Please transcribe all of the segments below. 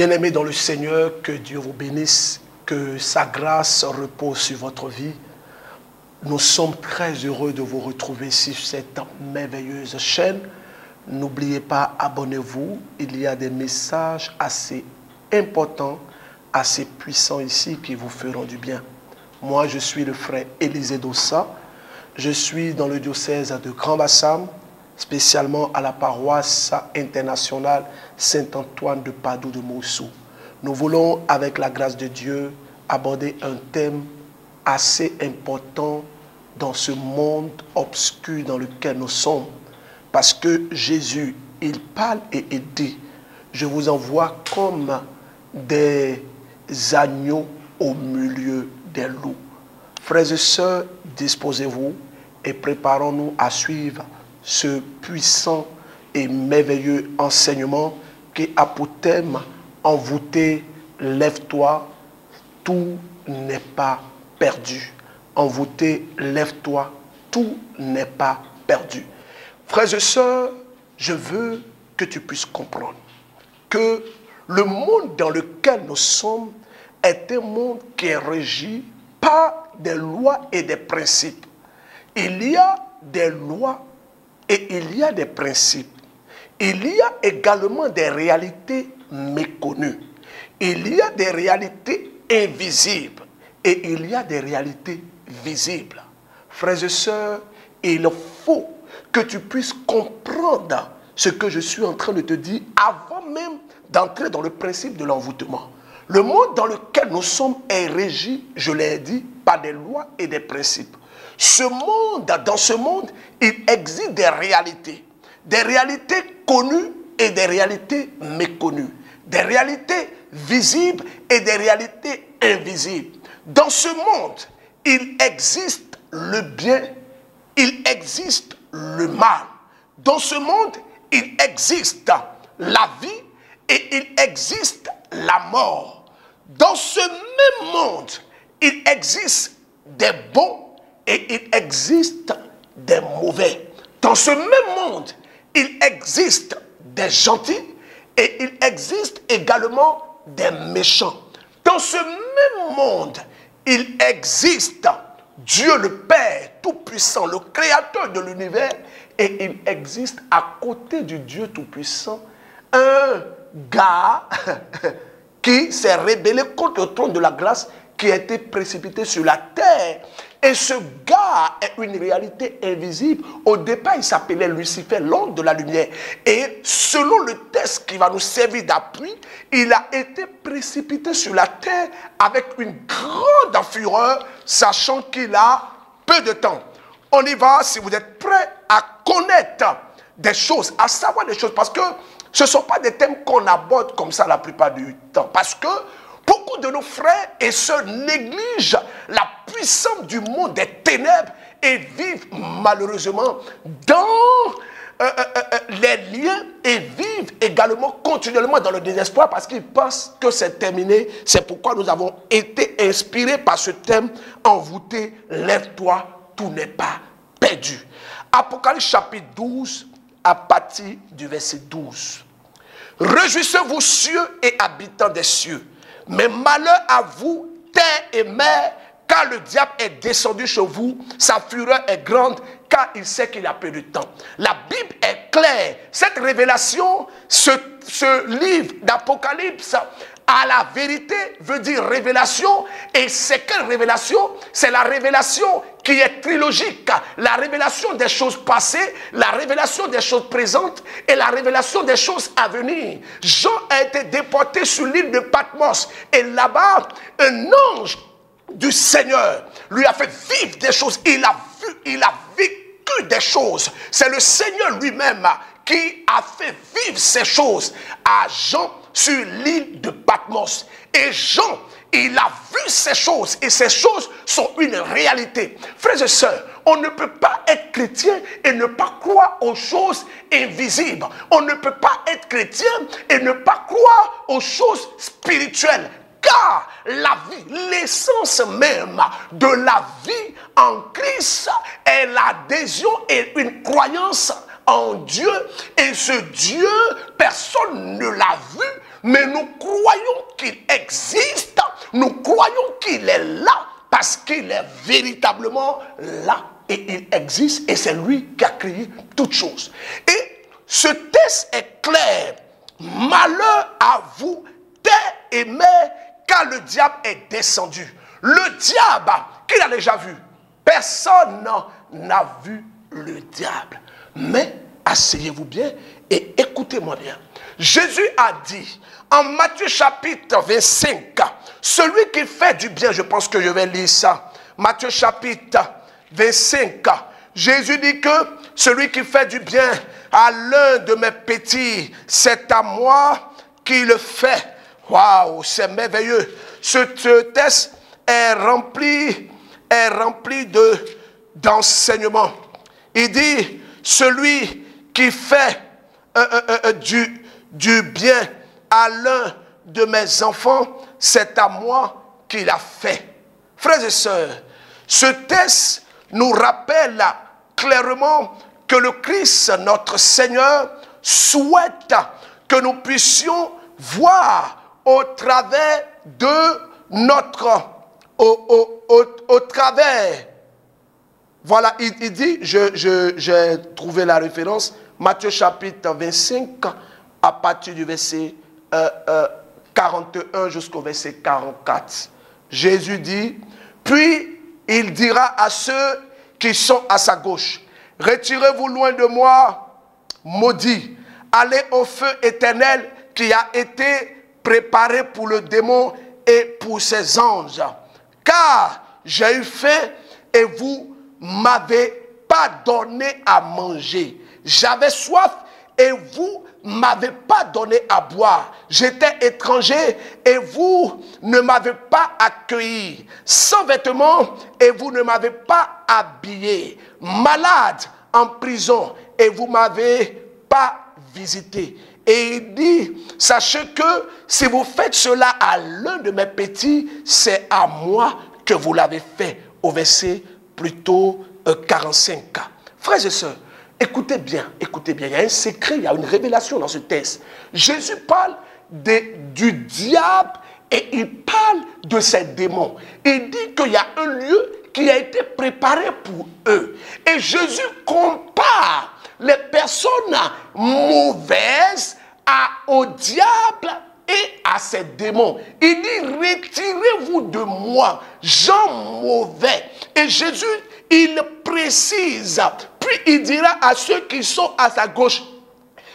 Bien-aimés dans le Seigneur, que Dieu vous bénisse, que sa grâce repose sur votre vie. Nous sommes très heureux de vous retrouver sur cette merveilleuse chaîne. N'oubliez pas, abonnez-vous. Il y a des messages assez importants, assez puissants ici qui vous feront du bien. Moi, je suis le frère Élisée Dossa. Je suis dans le diocèse de Grand-Bassam, spécialement à la paroisse internationale Saint-Antoine de Padoue de Moussou. Nous voulons, avec la grâce de Dieu, aborder un thème assez important dans ce monde obscur dans lequel nous sommes. Parce que Jésus, il parle et il dit, je vous envoie comme des agneaux au milieu des loups. Frères et sœurs, disposez-vous et préparons-nous à suivre ce puissant et merveilleux enseignement qui a pour thème envoûté, lève-toi, tout n'est pas perdu. Envoûté, lève-toi, tout n'est pas perdu. Frères et sœurs, je veux que tu puisses comprendre que le monde dans lequel nous sommes est un monde qui est régi par des lois et des principes. Il y a des lois et il y a des principes. Il y a également des réalités méconnues. Il y a des réalités invisibles et il y a des réalités visibles. Frères et sœurs, il faut que tu puisses comprendre ce que je suis en train de te dire avant même d'entrer dans le principe de l'envoûtement. Le monde dans lequel nous sommes est régi, je l'ai dit, par des lois et des principes. Dans ce monde, il existe des réalités connues et des réalités méconnues, des réalités visibles et des réalités invisibles. Dans ce monde, il existe le bien, il existe le mal. Dans ce monde, il existe la vie et il existe la mort. Dans ce même monde, il existe des bons et il existe des mauvais. Dans ce même monde, il existe des gentils et il existe également des méchants. Dans ce même monde, il existe Dieu le Père Tout-Puissant, le Créateur de l'univers, et il existe à côté du Dieu Tout-Puissant un gars qui s'est rébellé contre le trône de la grâce, qui a été précipité sur la terre. Et ce gars est une réalité invisible. Au départ, il s'appelait Lucifer, l'ange de la lumière. Et selon le texte qui va nous servir d'appui, il a été précipité sur la terre avec une grande fureur, sachant qu'il a peu de temps. On y va si vous êtes prêts à connaître des choses, à savoir des choses, parce que ce ne sont pas des thèmes qu'on aborde comme ça la plupart du temps. Parce que beaucoup de nos frères et sœurs négligent la puissance du monde des ténèbres et vivent malheureusement dans les liens et vivent également continuellement dans le désespoir parce qu'ils pensent que c'est terminé. C'est pourquoi nous avons été inspirés par ce thème envoûté, lève-toi, tout n'est pas perdu. Apocalypse chapitre 12 à partir du verset 12. Réjouissez-vous cieux et habitants des cieux. Mais malheur à vous, terre et mer, car le diable est descendu chez vous, sa fureur est grande, car il sait qu'il a peu de temps. La Bible est claire. Cette révélation, ce livre d'Apocalypse, à la vérité veut dire révélation. Et c'est quelle révélation? C'est la révélation qui est trilogique. La révélation des choses passées, la révélation des choses présentes et la révélation des choses à venir. Jean a été déporté sur l'île de Patmos. Et là-bas, un ange du Seigneur lui a fait vivre des choses. Il a vécu des choses. C'est le Seigneur lui-même qui a fait vivre ces choses à Jean sur l'île de Patmos. Et Jean, il a vu ces choses. Et ces choses sont une réalité. Frères et sœurs, on ne peut pas être chrétien et ne pas croire aux choses invisibles. On ne peut pas être chrétien et ne pas croire aux choses spirituelles. Car la vie, l'essence même de la vie en Christ est l'adhésion et une croyance en Dieu. Et ce Dieu, personne ne l'a vu, mais nous croyons qu'il existe. Nous croyons qu'il est là parce qu'il est véritablement là. Et il existe et c'est lui qui a créé toutes choses. Et ce texte est clair. Malheur à vous, terre et mer, car le diable est descendu. Le diable, qui l'a déjà vu? Personne n'a vu le diable. Mais asseyez-vous bien et écoutez-moi bien. Jésus a dit en Matthieu chapitre 25, celui qui fait du bien, je pense que je vais lire ça. Matthieu chapitre 25, Jésus dit que celui qui fait du bien à l'un de mes petits, c'est à moi qui le fait. Waouh, c'est merveilleux. Ce texte est rempli d'enseignements. Il dit, celui qui fait du bien à l'un de mes enfants, c'est à moi qu'il a fait. Frères et sœurs, ce texte nous rappelle clairement que le Christ, notre Seigneur, souhaite que nous puissions voir au travers de notre... Au travers... Voilà, il dit, j'ai trouvé la référence, Matthieu chapitre 25, à partir du verset 41 jusqu'au verset 44. Jésus dit, puis il dira à ceux qui sont à sa gauche, retirez-vous loin de moi, maudits, allez au feu éternel qui a été préparé pour le démon et pour ses anges. Car j'ai eu faim et vous m'avez pas donné à manger. J'avais soif et vous m'avez pas donné à boire. J'étais étranger et vous ne m'avez pas accueilli. Sans vêtements et vous ne m'avez pas habillé. Malade en prison et vous m'avez pas visité. Et il dit, sachez que si vous faites cela à l'un de mes petits, c'est à moi que vous l'avez fait. Au verset plutôt 45. Frères et sœurs, écoutez bien, il y a un secret, il y a une révélation dans ce texte. Jésus parle du diable et il parle de ses démons. Il dit qu'il y a un lieu qui a été préparé pour eux. Et Jésus compare les personnes mauvaises au diable et à ses démons. Il dit, retirez-vous de moi, gens mauvais. Et Jésus, il précise, puis il dira à ceux qui sont à sa gauche,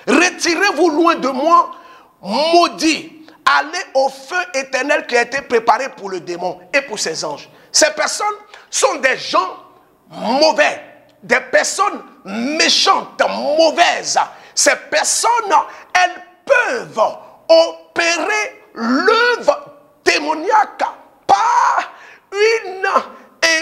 retirez-vous loin de moi, maudits, allez au feu éternel qui a été préparé pour le démon et pour ses anges. Ces personnes sont des gens mauvais, des personnes méchantes, mauvaises. Ces personnes, elles peuvent opérer l'œuvre démoniaque par une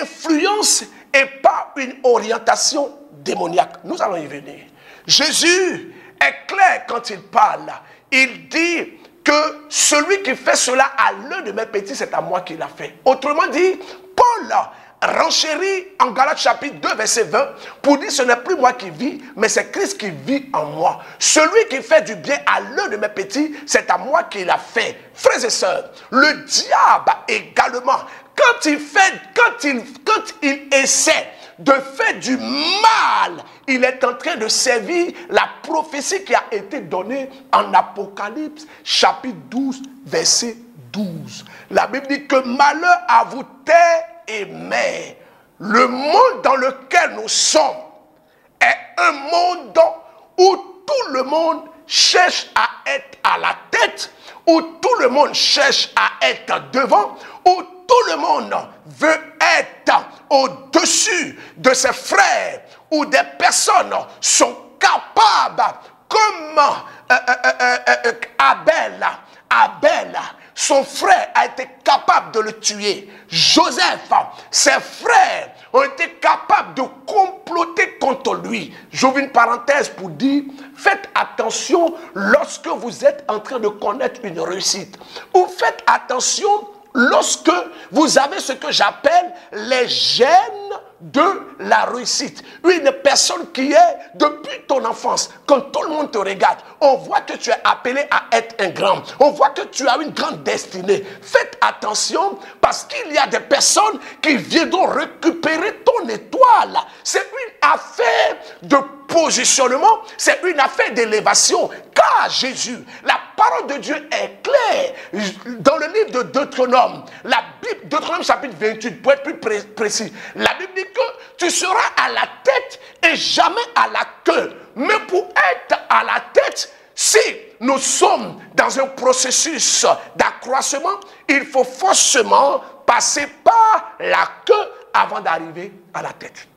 influence et par une orientation démoniaque. Nous allons y venir. Jésus est clair quand il parle. Il dit que celui qui fait cela à l'un de mes petits, c'est à moi qu'il l'a fait. Autrement dit, Paul renchérit en Galates chapitre 2 verset 20 pour dire ce n'est plus moi qui vis, mais c'est Christ qui vit en moi. Celui qui fait du bien à l'un de mes petits, c'est à moi qu'il l'a fait. Frères et sœurs, le diable également, quand il essaie de faire du mal, il est en train de servir la prophétie qui a été donnée en Apocalypse chapitre 12 verset 12. La Bible dit que malheur à vous terre et mer. Le monde dans lequel nous sommes est un monde où tout le monde cherche à être à la tête, où tout le monde cherche à être devant, où tout le monde veut être au-dessus de ses frères, où des personnes sont capables, comme Abel, son frère a été capable de le tuer. Joseph, ses frères ont été capables de comploter contre lui. J'ouvre une parenthèse pour dire, faites attention lorsque vous êtes en train de connaître une réussite. Ou faites attention lorsque vous avez ce que j'appelle les gènes de la réussite. Une personne qui est, depuis ton enfance, quand tout le monde te regarde, on voit que tu es appelé à être un grand. On voit que tu as une grande destinée. Faites attention parce qu'il y a des personnes qui viendront récupérer ton étoile. C'est une affaire de positionnement, c'est une affaire d'élévation. Car Jésus, la parole de Dieu est claire. Dans le livre de Deutéronome, la Bible, Deutéronome chapitre 28, pour être plus précis, la Bible dit que tu seras à la tête et jamais à la queue. Mais pour être à la tête, si nous sommes dans un processus d'accroissement, il faut forcément passer par la queue avant d'arriver à la tête.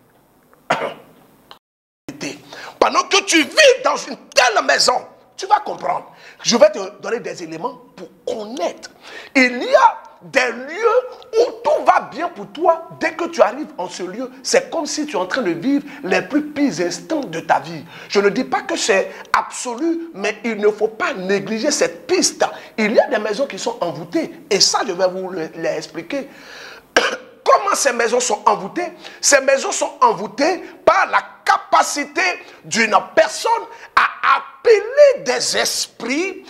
Pendant que tu vis dans une telle maison, tu vas comprendre. Je vais te donner des éléments pour connaître. Il y a des lieux où tout va bien pour toi. Dès que tu arrives en ce lieu, c'est comme si tu es en train de vivre les plus pires instants de ta vie. Je ne dis pas que c'est absolu, mais il ne faut pas négliger cette piste. Il y a des maisons qui sont envoûtées. Et ça, je vais vous l'expliquer. Comment ces maisons sont envoûtées? Ces maisons sont envoûtées par la capacité d'une personne à appeler des esprits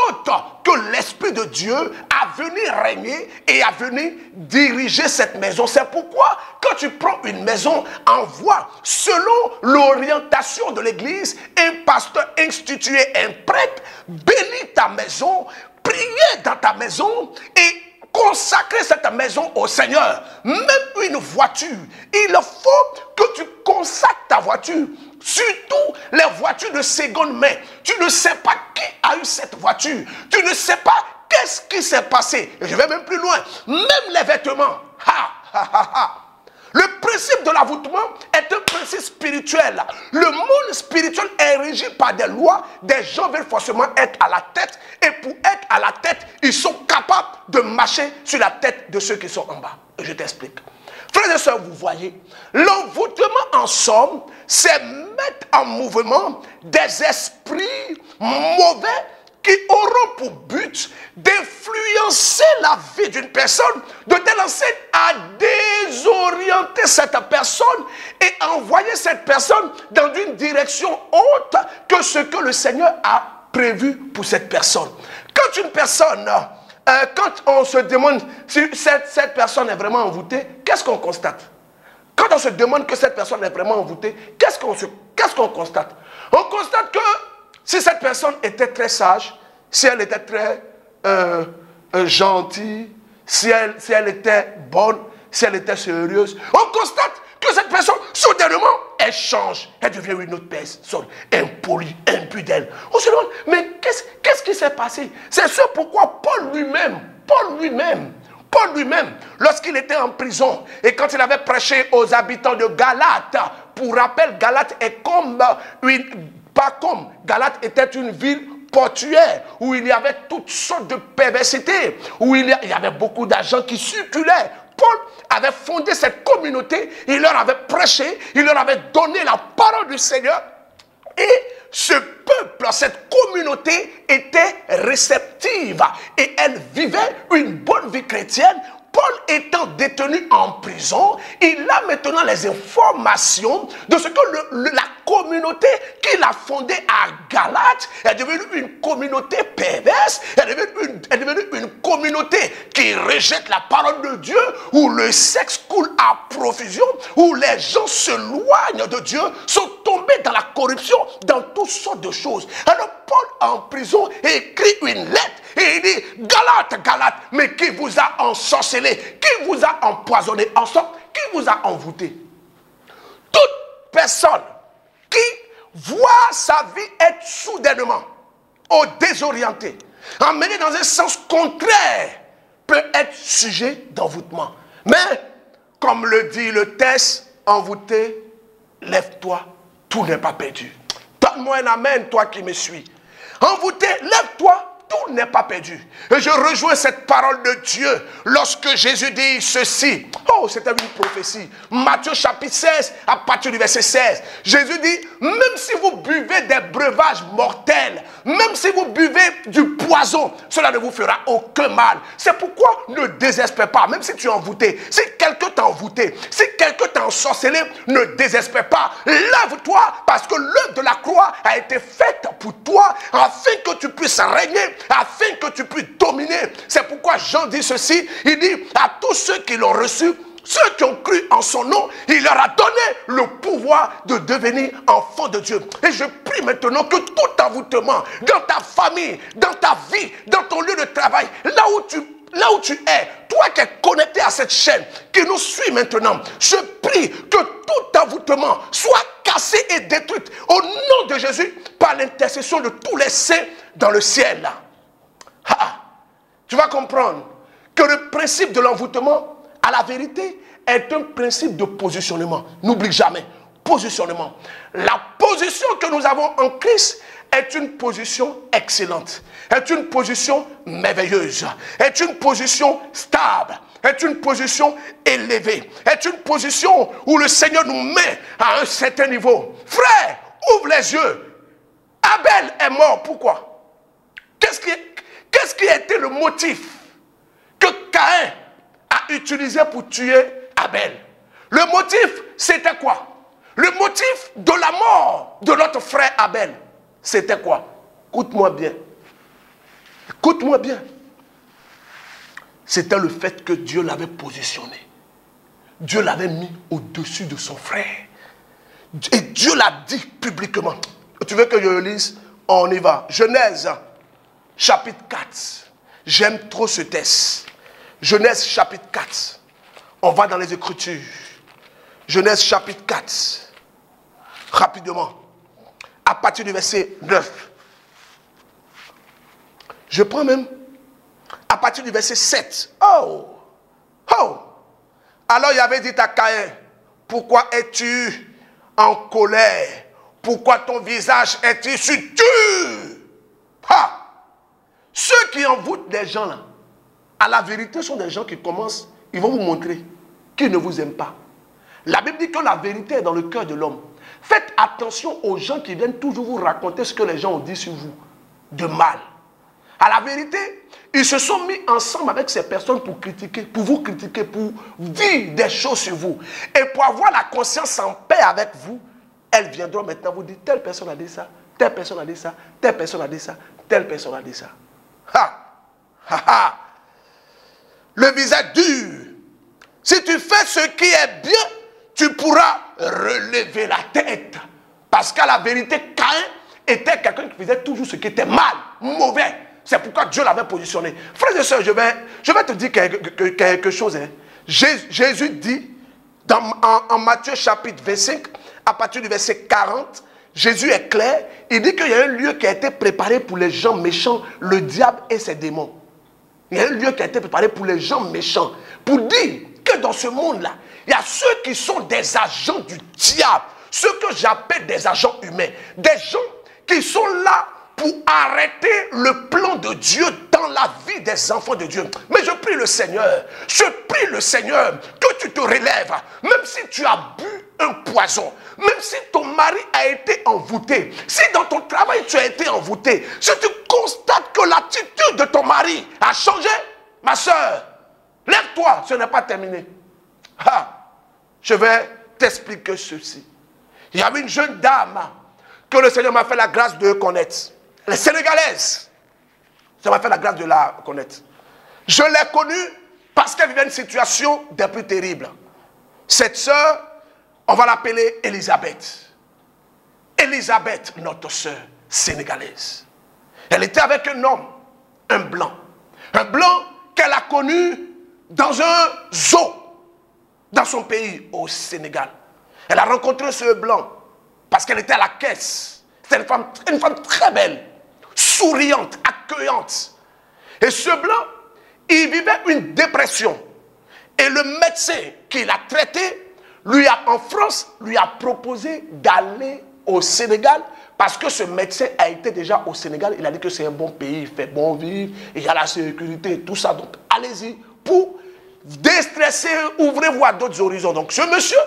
autres que l'Esprit de Dieu à venir régner et à venir diriger cette maison. C'est pourquoi quand tu prends une maison, envoie selon l'orientation de l'église, un pasteur institué, un prêtre, bénis ta maison, priez dans ta maison et consacrer cette maison au Seigneur. Même une voiture, il faut que tu consacres ta voiture. Surtout les voitures de seconde main. Tu ne sais pas qui a eu cette voiture. Tu ne sais pas qu'est-ce qui s'est passé. Et je vais même plus loin. Même les vêtements. Le principe de l'envoûtement est un principe spirituel. Le monde spirituel est régi par des lois. Des gens veulent forcément être à la tête. Et pour être à la tête, ils sont capables de marcher sur la tête de ceux qui sont en bas. Et je t'explique. Frères et sœurs, vous voyez, l'envoûtement en somme, c'est mettre en mouvement des esprits mauvais qui auront pour but d'influencer la vie d'une personne, de telle enseigne à désorienter cette personne et envoyer cette personne dans une direction autre que ce que le Seigneur a prévu pour cette personne. Quand une personne, quand on se demande si cette personne est vraiment envoûtée, qu'est-ce qu'on constate? Quand on se demande que cette personne est vraiment envoûtée, qu'est-ce qu'on constate? On constate que si cette personne était très sage, si elle était très gentille, si elle était bonne, si elle était sérieuse, on constate que cette personne, soudainement, elle change. Elle devient une autre personne, impolie, impudente. On se demande, mais qu'est-ce qui s'est passé? C'est ce pourquoi Paul lui-même, lorsqu'il était en prison et quand il avait prêché aux habitants de Galate, pour rappel, Galate est Galate était une ville portuaire où il y avait toutes sortes de perversités, où il y avait beaucoup d'argent qui circulait. Paul avait fondé cette communauté, il leur avait prêché, il leur avait donné la parole du Seigneur. Et ce peuple, cette communauté était réceptive et elle vivait une bonne vie chrétienne. Paul étant détenu en prison, il a maintenant les informations de ce que la communauté qu'il a fondée à Galate est devenue une communauté perverse, est devenue une communauté qui rejette la parole de Dieu, où le sexe coule à profusion, où les gens s'éloignent de Dieu, sont tombés dans la corruption, dans toutes sortes de choses. Alors Paul en prison écrit une lettre et il dit: Galate, Galate, mais qui vous a ensorcelé, qui vous a empoisonné, en sorte, qui vous a envoûté? Toute personne qui voit sa vie être soudainement désorientée, emmenée dans un sens contraire, peut être sujet d'envoûtement. Mais, comme le dit le texte, envoûté, lève-toi, tout n'est pas perdu. Donne-moi un amen, toi qui me suis. Envoûté, lève-toi, tout n'est pas perdu. Et je rejoins cette parole de Dieu lorsque Jésus dit ceci. Oh, c'était une prophétie. Matthieu chapitre 16, à partir du verset 16. Jésus dit, même si vous buvez des breuvages mortels, même si vous buvez du poison, cela ne vous fera aucun mal. C'est pourquoi ne désespère pas, même si tu es envoûté. Si quelqu'un t'a envoûté, si quelqu'un t'a ensorcelé, ne désespère pas. Lève-toi parce que l'œuvre de la croix a été faite pour toi afin que tu puisses régner, afin que tu puisses dominer. C'est pourquoi Jean dit ceci, il dit à tous ceux qui l'ont reçu, ceux qui ont cru en son nom, il leur a donné le pouvoir de devenir enfants de Dieu. Et je prie maintenant que tout envoûtement dans ta famille, dans ta vie, dans ton lieu de travail, là où tu es, toi qui es connecté à cette chaîne, qui nous suit maintenant, je prie que tout envoûtement soit cassé et détruit au nom de Jésus par l'intercession de tous les saints dans le ciel. Tu vas comprendre que le principe de l'envoûtement, à la vérité, est un principe de positionnement. N'oublie jamais, positionnement. La position que nous avons en Christ est une position excellente, est une position merveilleuse, est une position stable, est une position élevée, est une position où le Seigneur nous met à un certain niveau. Frère, ouvre les yeux. Abel est mort, pourquoi? Qu'est-ce qui a été le motif que Caïn a utilisé pour tuer Abel? Le motif, c'était quoi? Le motif de la mort de notre frère Abel, c'était quoi? Écoute-moi bien. Écoute-moi bien. C'était le fait que Dieu l'avait positionné. Dieu l'avait mis au-dessus de son frère. Et Dieu l'a dit publiquement. Tu veux que je le lise? On y va. Genèse, chapitre 4. J'aime trop ce texte. Genèse, chapitre 4. On va dans les Écritures. Genèse, chapitre 4. Rapidement. À partir du verset 9. Je prends même à partir du verset 7. Oh! Alors il avait dit à Caïn, pourquoi es-tu en colère? Pourquoi ton visage est-il si dur? Ceux qui envoûtent des gens là, à la vérité, sont des gens qui commencent, ils vont vous montrer qu'ils ne vous aiment pas. La Bible dit que la vérité est dans le cœur de l'homme. Faites attention aux gens qui viennent toujours vous raconter ce que les gens ont dit sur vous, de mal. À la vérité, ils se sont mis ensemble avec ces personnes pour critiquer, pour vous critiquer, pour dire des choses sur vous. Et pour avoir la conscience en paix avec vous, elles viendront maintenant vous dire, telle personne a dit ça, telle personne a dit ça, telle personne a dit ça, telle personne a dit ça. Le visage dur. Si tu fais ce qui est bien, tu pourras relever la tête. Parce qu'à la vérité, Caïn était quelqu'un qui faisait toujours ce qui était mal, mauvais. C'est pourquoi Dieu l'avait positionné. Frères et sœurs, je vais te dire quelque chose. Hein. Jésus dit, en Matthieu chapitre 25, à partir du verset 40, Jésus est clair. Il dit qu'il y a un lieu qui a été préparé pour les gens méchants, le diable et ses démons. Il y a un lieu qui a été préparé pour les gens méchants. Pour dire que dans ce monde-là, il y a ceux qui sont des agents du diable. Ceux que j'appelle des agents humains. Des gens qui sont là pour arrêter le plan de Dieu dans la vie des enfants de Dieu. Mais je prie le Seigneur, que tu te relèves, même si tu as bu un poison, même si ton mari a été envoûté, si dans ton travail tu as été envoûté, si tu constates que l'attitude de ton mari a changé, ma soeur, lève-toi, ce n'est pas terminé. Je vais t'expliquer ceci. Il y avait une jeune dame que le Seigneur m'a fait la grâce de connaître. Elle est sénégalaise. Ça m'a fait la grâce de la connaître. Je l'ai connue parce qu'elle vivait une situation des plus terribles. Cette sœur, on va l'appeler Elisabeth. Elisabeth, notre sœur sénégalaise. Elle était avec un homme, un blanc. Un blanc qu'elle a connu dans un zoo, dans son pays, au Sénégal. Elle a rencontré ce blanc parce qu'elle était à la caisse. C'était une femme très belle, souriante, accueillante. Et ce blanc, il vivait une dépression. Et le médecin qui l'a traité, en France, lui a proposé d'aller au Sénégal parce que ce médecin a été déjà au Sénégal. Il a dit que c'est un bon pays, il fait bon vivre, il y a la sécurité, tout ça. Donc allez-y pour déstresser, ouvrez-vous à d'autres horizons. Donc ce monsieur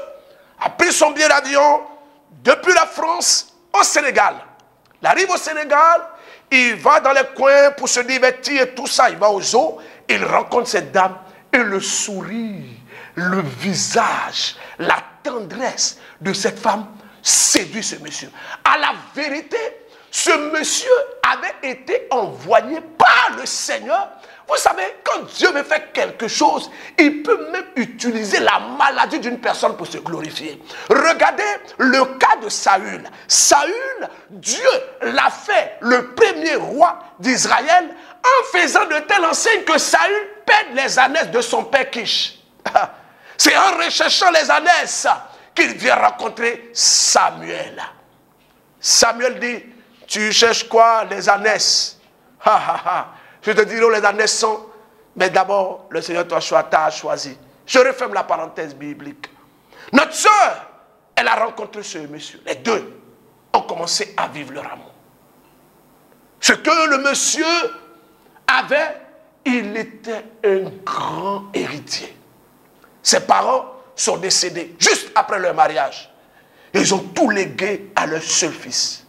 a pris son billet d'avion depuis la France au Sénégal. Il arrive au Sénégal, il va dans les coins pour se divertir et tout ça. Il va au zoo, il rencontre cette dame et le sourire, le visage, la tendresse de cette femme séduit ce monsieur. À la vérité, ce monsieur avait été envoyé par le Seigneur. Vous savez, quand Dieu veut faire quelque chose, il peut même utiliser la maladie d'une personne pour se glorifier. Regardez le cas de Saül. Saül, Dieu l'a fait le premier roi d'Israël en faisant de telle enseigne que Saül perd les ânesses de son père Kish. C'est en recherchant les ânesses qu'il vient rencontrer Samuel. Samuel dit, tu cherches quoi? Les ânesses. Je te dirai où les ânesses sont, mais d'abord, le Seigneur t'a choisi. Je referme la parenthèse biblique. Notre soeur, elle a rencontré ce monsieur. Les deux ont commencé à vivre leur amour. Ce que le monsieur avait, il était un grand héritier. Ses parents sont décédés juste après leur mariage. Ils ont tout légué à leur seul fils.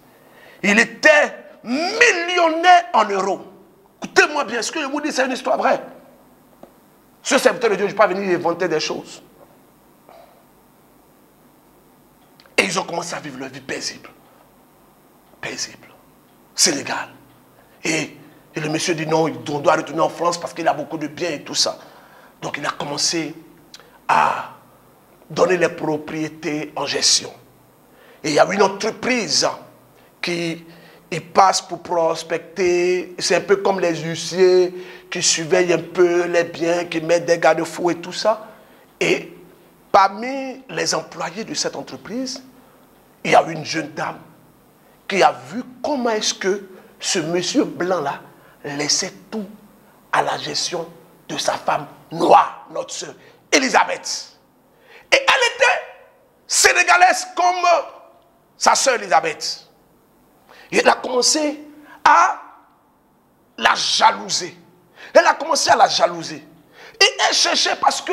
Il était millionnaire en euros. Écoutez-moi bien, ce que je vous dis, c'est une histoire vraie. Ce serviteur de Dieu, je ne vais pas venir inventer des choses. Et ils ont commencé à vivre leur vie paisible. Paisible. Sénégal. Et le monsieur dit non, on doit retourner en France parce qu'il a beaucoup de biens et tout ça. Donc il a commencé à donner les propriétés en gestion. Et il y a une entreprise qui passe pour prospecter. C'est un peu comme les huissiers qui surveillent un peu les biens, qui mettent des garde-fous et tout ça. Et parmi les employés de cette entreprise, il y a une jeune dame qui a vu comment est-ce que ce monsieur blanc-là laissait tout à la gestion de sa femme noire, notre sœur, Elisabeth. Et elle était sénégalaise comme sa sœur Elisabeth. Et elle a commencé à la jalouser. Elle a commencé à la jalouser. Et elle cherchait parce que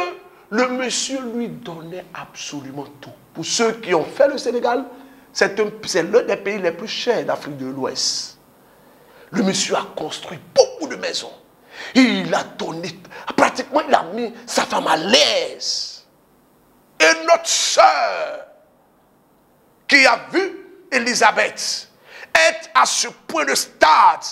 le monsieur lui donnait absolument tout. Pour ceux qui ont fait le Sénégal, c'est l'un des pays les plus chers d'Afrique de l'Ouest. Le monsieur a construit beaucoup de maisons. Et il a donné, pratiquement il a mis sa femme à l'aise. Et notre sœur, qui a vu Elisabeth être à ce point de stade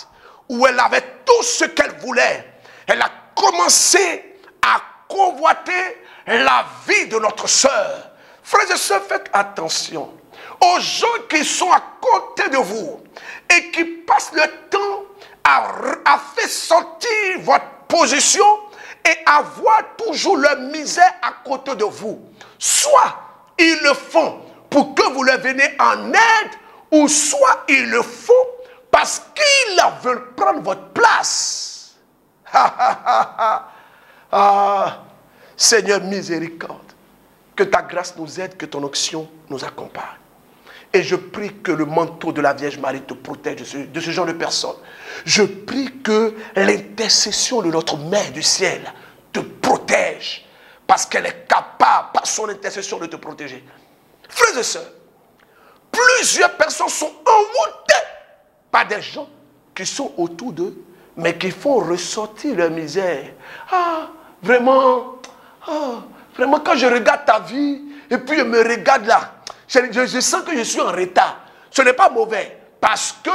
où elle avait tout ce qu'elle voulait, elle a commencé à convoiter la vie de notre sœur. Frères et sœurs, faites attention aux gens qui sont à côté de vous et qui passent le temps à faire sentir votre position et à voir toujours leur misère à côté de vous. Soit ils le font pour que vous leur veniez en aide, ou soit ils le font parce qu'ils veulent prendre votre place. Seigneur, miséricorde, que ta grâce nous aide, que ton onction nous accompagne. Et je prie que le manteau de la Vierge Marie te protège de ce genre de personnes. Je prie que l'intercession de notre Mère du ciel te protège, parce qu'elle est capable, par son intercession, de te protéger. Frères et sœurs, plusieurs personnes sont envoûtées par des gens qui sont autour d'eux, mais qui font ressortir leur misère. Vraiment, quand je regarde ta vie, et puis je me regarde là, je sens que je suis en retard. Ce n'est pas mauvais, parce que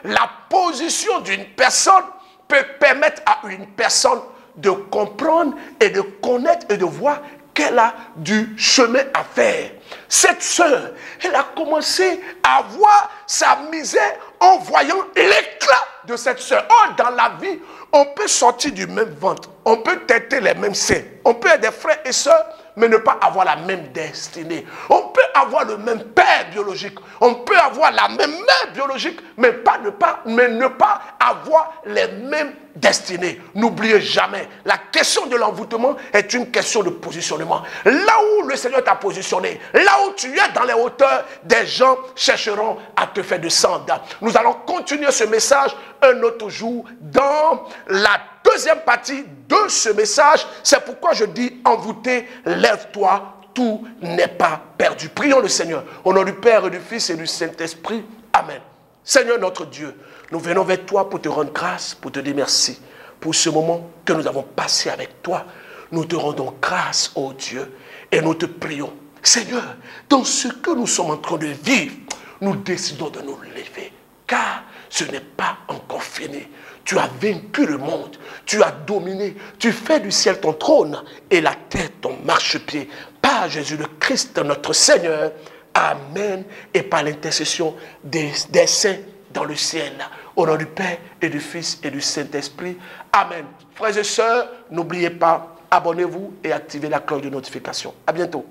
la position d'une personne peut permettre à une personne de comprendre et de connaître et de voir qu'elle a du chemin à faire. Cette sœur, elle a commencé à voir sa misère en voyant l'éclat de cette sœur. Oh, dans la vie, on peut sortir du même ventre, on peut têter les mêmes seins, on peut être des frères et sœurs, mais ne pas avoir la même destinée. On peut avoir le même père biologique, on peut avoir la même mère biologique, mais ne pas avoir les mêmes destinées. N'oubliez jamais, la question de l'envoûtement est une question de positionnement. Là où le Seigneur t'a positionné, là où tu es dans les hauteurs, des gens chercheront à te faire descendre. Nous allons continuer ce message un autre jour dans la deuxième partie de ce message. C'est pourquoi je dis envoûté, lève-toi, tout n'est pas perdu. Prions le Seigneur au nom du Père et du Fils et du Saint-Esprit. Amen. Seigneur notre Dieu, nous venons vers toi pour te rendre grâce, pour te dire merci pour ce moment que nous avons passé avec toi. Nous te rendons grâce, ô Dieu, et nous te prions Seigneur, dans ce que nous sommes en train de vivre, nous décidons de nous lever, car ce n'est pas encore fini. Tu as vaincu le monde, tu as dominé, tu fais du ciel ton trône et la terre ton marchepied. Par Jésus le Christ, notre Seigneur. Amen. Et par l'intercession des saints dans le ciel. Au nom du Père et du Fils et du Saint-Esprit. Amen. Frères et sœurs, n'oubliez pas, abonnez-vous et activez la cloche de notification. À bientôt.